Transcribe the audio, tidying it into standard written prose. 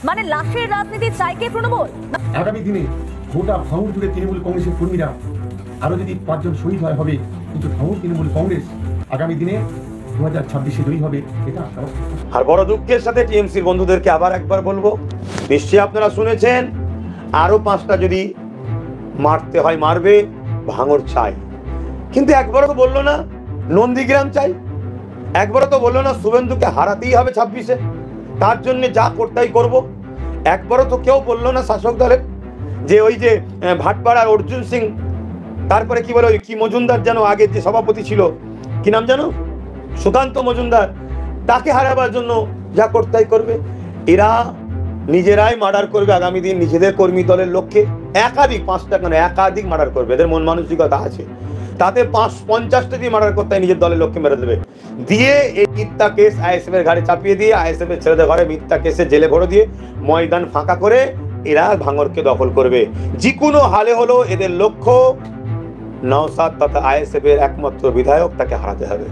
মানে লাশের রাজনীতি চাইকে তৃণমূল। আগামী দিনে গোটা ভাঙড় জুড়ে তৃণমূল কংগ্রেসের কর্মীরা আরো যদি 5 জন শহীদ হয় হবে, কিন্তু ভাঙড় তৃণমূল কংগ্রেস আগামী দিনে 2026-এ জয়ী হবে, এটা আশা। আর বড় দুঃখের সাথে টিএমসির বন্ধুদেরকে আবার একবার বলবো, নিশ্চয়ই আপনারা শুনেছেন আরো 5টা যদি মারতে হয় মারবে, ভাঙড় চাই। কিন্তু একবারও তো বললো না নন্দীগ্রাম চাই, একবারও তো বললো না শুভেন্দুকে হারাতেই হবে 26-এ, তার জন্য যা করতেই করব। একবারও তো কেউ বললো না শাসক দলের যে ওই যে ভাটপাড়ার অর্জুন সিং, তারপরে কি বলে ওই কি মজুমদার যেন আগের যে সভাপতি ছিল, কি নাম জানো, সুকান্ত মজুমদার, তাকে হারাবার জন্য যা করতেই করবে। এরা নিজেরাই মার্ডার করবে আগামী দিন নিজেদের কর্মী দলের লক্ষ্যে, একাধিক 5টা কেন একাধিক মার্ডার করবে, এদের মন মানসিকতা আছে। তাতে 50-50টা দিয়ে মার্ডার করতে নিজের দলের লক্ষ্যে মেরে দেবে, দিয়ে এই মিথ্যা কেস আইএসএফ এর ঘাড়ে চাপিয়ে দিয়ে আইএসএফ এর ছেলেদের ঘরে মিথ্যা কেসে জেলে ভরে দিয়ে ময়দান ফাঁকা করে এরা ভাঙড়কে দখল করবে। যে কোনো হালে হলো এদের লক্ষ্য নওশাদ তথা আইএসএফ এর একমাত্র বিধায়ক, তাকে হারাতে হবে।